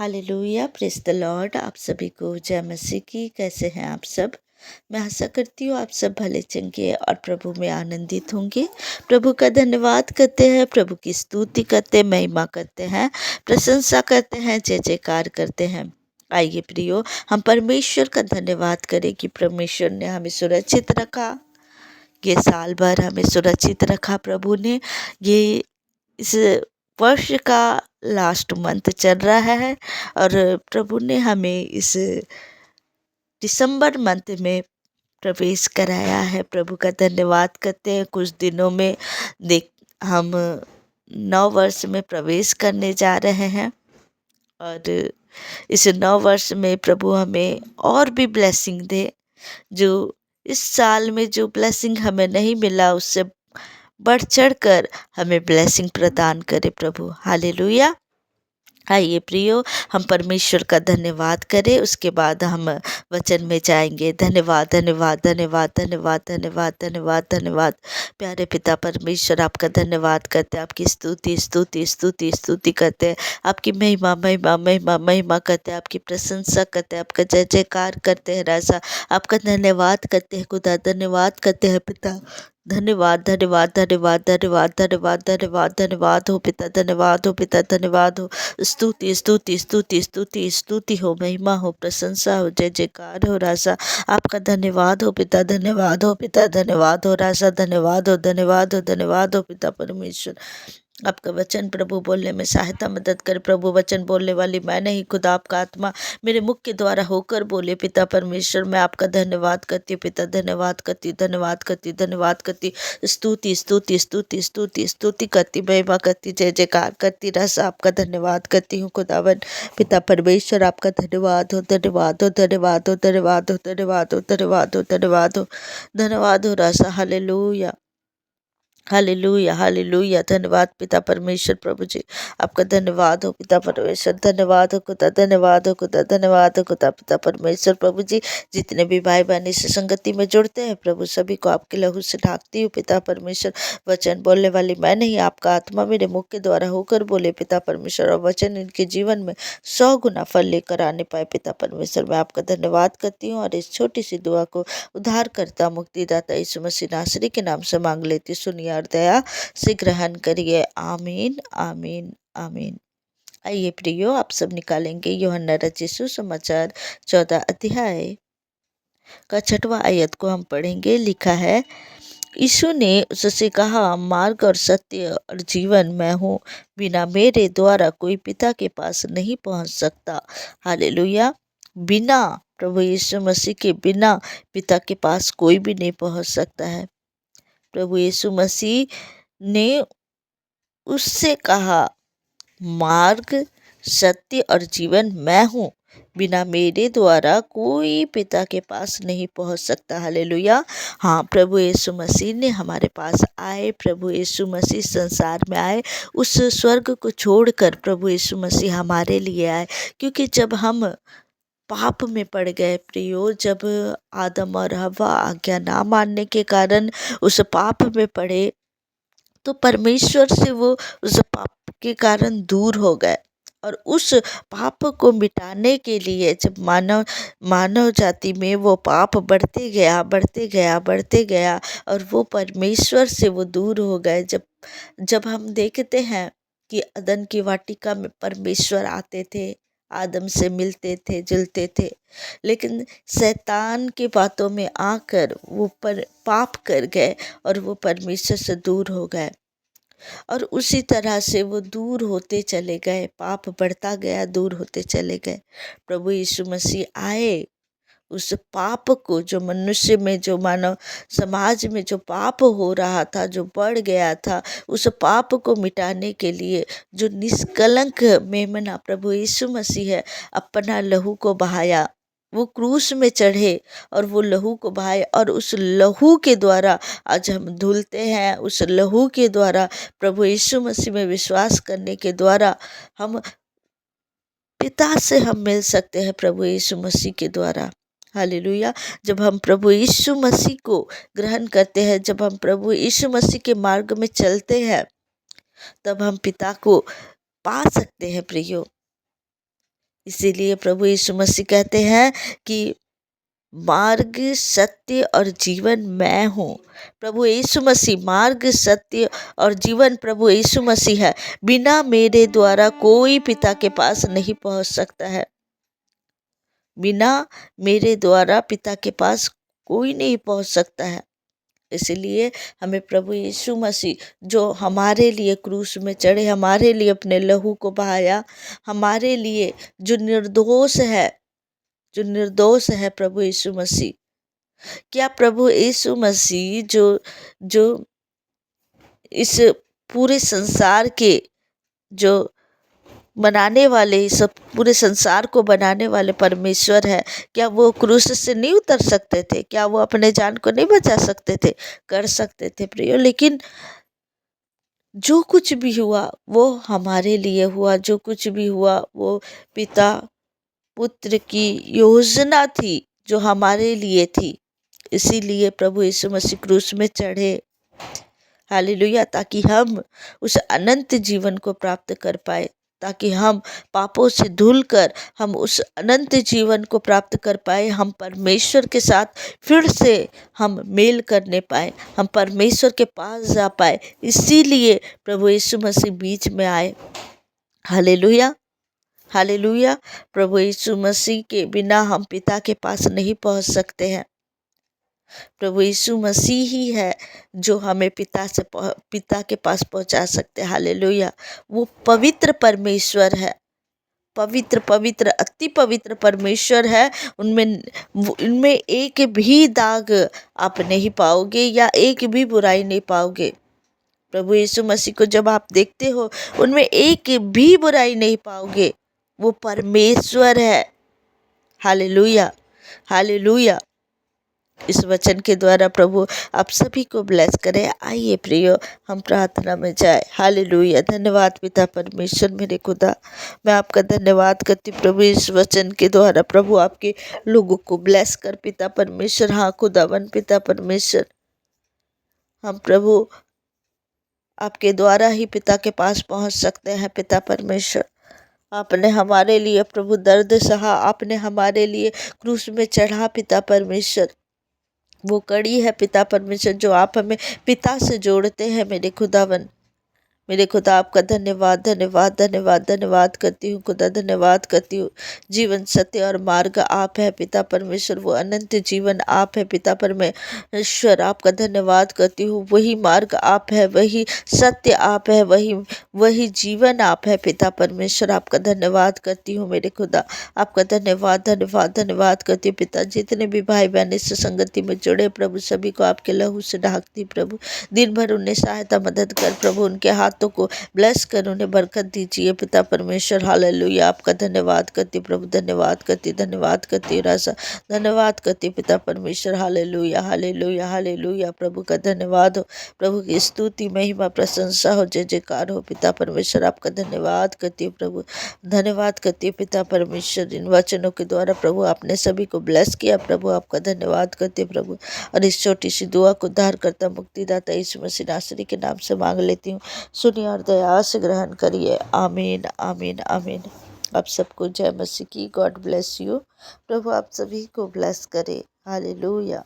Hallelujah, praise the Lord. आप सभी को जय मसीह की। कैसे हैं आप सब? मैं आशा करती हूँ आप सब भले चंगे और प्रभु में आनंदित होंगे। प्रभु का धन्यवाद करते हैं, प्रभु की स्तुति करते हैं, महिमा करते हैं, प्रशंसा करते हैं, जय जयकार करते हैं। आइए प्रियो, हम परमेश्वर का धन्यवाद करें कि परमेश्वर ने हमें सुरक्षित रखा। ये साल भर हमें सुरक्षित रखा प्रभु ने। ये इस वर्ष का लास्ट मंथ चल रहा है और प्रभु ने हमें इस दिसंबर मंथ में प्रवेश कराया है। प्रभु का धन्यवाद करते हैं। कुछ दिनों में हम नव वर्ष में प्रवेश करने जा रहे हैं और इस नव वर्ष में प्रभु हमें और भी ब्लेसिंग दे। जो इस साल में जो ब्लेसिंग हमें नहीं मिला उससे बढ़ चढ़ कर हमें ब्लेसिंग प्रदान करे प्रभु। हालेलुया। आइए प्रियो, हम परमेश्वर का धन्यवाद करें, उसके बाद हम वचन में जाएंगे। धन्यवाद धन्यवाद धन्यवाद धन्यवाद धन्यवाद धन्यवाद धन्यवाद। प्यारे पिता परमेश्वर, आपका धन्यवाद करते हैं, आपकी स्तुति स्तुति स्तुति स्तुति करते हैं, आपकी महिमा महिमा महिमा महिमा करते हैं, आपकी प्रशंसा करते हैं, आपका जय जयकार करते हैं राजा। आपका धन्यवाद करते हैं खुदा, धन्यवाद करते हैं पिता। धन्यवाद धन्यवाद धन्यवाद धन्यवाद धन्यवाद धन्यवाद धन्यवाद हो पिता, धन्यवाद हो पिता, धन्यवाद हो। स्तुति स्तुति स्तुति स्तुति स्तुति हो, महिमा हो, प्रशंसा हो, जय जयकार हो राजा। आपका धन्यवाद हो पिता, धन्यवाद हो पिता, धन्यवाद हो राजा, धन्यवाद हो धन्यवाद हो धन्यवाद हो पिता परमेश्वर। आपका वचन प्रभु बोलने में सहायता मदद कर प्रभु। वचन बोलने वाली मैं नहीं, खुदा आपका आत्मा मेरे मुख के द्वारा होकर बोले पिता परमेश्वर। मैं आपका धन्यवाद करती हूँ पिता, धन्यवाद करती, धन्यवाद करती, धन्यवाद करती, स्तुति स्तुति स्तुति स्तुति स्तुति करती, महिमा करती, जय जयकार करती रस। आपका धन्यवाद करती हूँ खुदावन पिता परमेश्वर। आपका धन्यवाद हो, धन्यवाद हो, धन्यवाद हो, धन्यवाद हो, धन्यवाद हो, धन्यवाद हो, धन्यवाद हो, धन्यवाद हो रसा। Hallelujah hallelujah hallelujah. धन्यवाद पिता परमेश्वर प्रभु जी, आपका धन्यवाद हो पिता परमेश्वर। धन्यवाद हो खुदा, धन्यवाद हो खुदा, धन्यवाद हो खुदा पिता परमेश्वर प्रभु जी। जितने भी भाई बहन इस संगति में जुड़ते हैं प्रभु, सभी को आपके लहू से ढाकती हूँ पिता परमेश्वर। वचन बोलने वाली मैं नहीं, आपका आत्मा मेरे मुख के द्वारा होकर बोले पिता परमेश्वर, और वचन इनके जीवन में 100 गुना फल लेकर आने पाए पिता परमेश्वर। मैं आपका धन्यवाद करती हूँ और इस छोटी सी दुआ को उद्धार करता मुक्तिदाता यीशु मसीह नासरी के नाम से मांग लेती, सुनिए और दया से ग्रहण करिए। आमीन आमीन आमीन। आइए प्रियो, आप सब निकालेंगे यूहन्ना रचित सुसमाचार 14 अध्याय का 6वां आयत को हम पढ़ेंगे। लिखा है, यीशु ने उससे कहा, मार्ग और सत्य और जीवन मैं हूँ, बिना मेरे द्वारा कोई पिता के पास नहीं पहुँच सकता। हालेलुया। बिना प्रभु यीशु मसीह के बिना पिता के पास कोई भी नहीं पहुँच सकता है। प्रभु यीशु मसीह ने उससे कहा, मार्ग सत्य और जीवन मैं हूँ, बिना मेरे द्वारा कोई पिता के पास नहीं पहुँच सकता। हालेलुया। हाँ, प्रभु यीशु मसीह ने हमारे पास आए, प्रभु यीशु मसीह संसार में आए, उस स्वर्ग को छोड़कर प्रभु यीशु मसीह हमारे लिए आए। क्योंकि जब हम पाप में पड़ गए प्रियो, जब आदम और हव्वा आज्ञा ना मानने के कारण उस पाप में पड़े, तो परमेश्वर से वो उस पाप के कारण दूर हो गए। और उस पाप को मिटाने के लिए जब मानव जाति में वो पाप बढ़ते गया बढ़ते गया बढ़ते गया और वो परमेश्वर से वो दूर हो गए। जब हम देखते हैं कि अदन की वाटिका में परमेश्वर आते थे, आदम से मिलते थे, जुलते थे, लेकिन शैतान की बातों में आकर वो पाप कर गए और वो परमेश्वर से दूर हो गए। और उसी तरह से वो दूर होते चले गए, पाप बढ़ता गया, दूर होते चले गए। प्रभु यीशु मसीह आए, उस पाप को, जो मनुष्य में, जो मानव समाज में जो पाप हो रहा था, जो बढ़ गया था, उस पाप को मिटाने के लिए जो निष्कलंक मेमना प्रभु यीशु मसीह है, अपना लहू को बहाया। वो क्रूस में चढ़े और वो लहू को बहाए, और उस लहू के द्वारा आज हम धुलते हैं। उस लहू के द्वारा, प्रभु यीशु मसीह में विश्वास करने के द्वारा हम पिता से हम मिल सकते हैं, प्रभु यीशु मसीह के द्वारा। हालेलुया। जब हम प्रभु यीशु मसीह को ग्रहण करते हैं, जब हम प्रभु यीशु मसीह के मार्ग में चलते हैं, तब हम पिता को पा सकते हैं प्रियो। इसीलिए प्रभु यीशु मसीह कहते हैं कि मार्ग सत्य और जीवन मैं हूँ। प्रभु यीशु मसीह मार्ग सत्य और जीवन प्रभु यीशु मसीह है। बिना मेरे द्वारा कोई पिता के पास नहीं पहुँच सकता है। बिना मेरे द्वारा पिता के पास कोई नहीं पहुँच सकता है। इसलिए हमें प्रभु यीशु मसीह जो हमारे लिए क्रूस में चढ़े, हमारे लिए अपने लहू को बहाया, हमारे लिए जो निर्दोष है प्रभु यीशु मसीह। क्या प्रभु यीशु मसीह जो जो इस पूरे संसार के जो बनाने वाले, सब पूरे संसार को बनाने वाले परमेश्वर है, क्या वो क्रूस से नहीं उतर सकते थे? क्या वो अपने जान को नहीं बचा सकते थे? कर सकते थे प्रियो, लेकिन जो कुछ भी हुआ वो हमारे लिए हुआ। जो कुछ भी हुआ वो पिता पुत्र की योजना थी जो हमारे लिए थी। इसीलिए प्रभु यीशु मसीह क्रूस में चढ़े, हालेलुया, ताकि हम उस अनंत जीवन को प्राप्त कर पाए, ताकि हम पापों से धुलकर हम उस अनंत जीवन को प्राप्त कर पाए। हम परमेश्वर के साथ फिर से हम मेल करने पाए, हम परमेश्वर के पास जा पाए। इसीलिए प्रभु यीशु मसीह बीच में आए। Hallelujah, hallelujah. प्रभु यीशु मसीह के बिना हम पिता के पास नहीं पहुंच सकते हैं। प्रभु यीशु मसीह ही है जो हमें पिता के पास पहुंचा सकते हैं। हालेलुया। वो पवित्र परमेश्वर है, पवित्र पवित्र अति पवित्र परमेश्वर है। उनमें एक भी दाग आप नहीं पाओगे या एक भी बुराई नहीं पाओगे। प्रभु यीशु मसीह को जब आप देखते हो उनमें एक भी बुराई नहीं पाओगे। वो परमेश्वर है। Hallelujah, hallelujah. इस वचन के द्वारा प्रभु आप सभी को ब्लेस करें। आइए प्रियो हम प्रार्थना में जाए। हालेलुया। धन्यवाद पिता परमेश्वर मेरे खुदा, मैं आपका धन्यवाद करती प्रभु इस वचन के द्वारा। प्रभु आपके लोगों को ब्लेस कर पिता परमेश्वर। हाँ खुदावन पिता परमेश्वर, हम प्रभु आपके द्वारा ही पिता के पास पहुंच सकते हैं। पिता परमेश्वर, आपने हमारे लिए प्रभु दर्द सहा, आपने हमारे लिए क्रूस में चढ़ा पिता परमेश्वर। वो कड़ी है पिता परमेश्वर जो आप हमें पिता से जोड़ते हैं। मेरे खुदावन, मेरे खुदा आपका धन्यवाद धन्यवाद धन्यवाद धन्यवाद करती हूँ खुदा, धन्यवाद करती हूँ। जीवन सत्य और मार्ग आप है पिता परमेश्वर, वो अनंत जीवन आप है पिता परमेश्वर। आपका धन्यवाद करती हूँ। वही मार्ग आप है, वही सत्य आप है, वही जीवन आप है पिता परमेश्वर। आपका धन्यवाद करती हूँ मेरे खुदा, आपका धन्यवाद धन्यवाद धन्यवाद करती हूँ पिता। जितने भी भाई बहन इस संगति में जुड़े प्रभु, सभी को आपके लहू से ढाकती प्रभु। दिन भर उन्हें सहायता मदद कर प्रभु, उनके हाथों को ब्लेस कर उन्हें बरकत दीजिए पिता परमेश्वर। हालेलुया। आपका धन्यवाद करती प्रभु, धन्यवाद करती राजा, धन्यवाद करती पिता परमेश्वर। Hallelujah hallelujah hallelujah. प्रभु का धन्यवाद हो, प्रभु की स्तुति महिमा प्रशंसा हो, जय जयकार हो पिता परमेश्वर। आपका धन्यवाद करती हूँ प्रभु, धन्यवाद करती हूँ पिता परमेश्वर। इन वचनों के द्वारा प्रभु आपने सभी को ब्लेस किया प्रभु, आपका धन्यवाद करती हूँ प्रभु। और इस छोटी सी दुआ को उद्धारकर्ता मुक्तिदाता यीशु मसीह नासरी के नाम से मांग लेती हूँ। सुनिए और दया से ग्रहण करिए। आमीन आमीन आमीन। आप सबको जय मसीह की। God bless you. प्रभु आप सभी को ब्लेस करे। हालेलुया।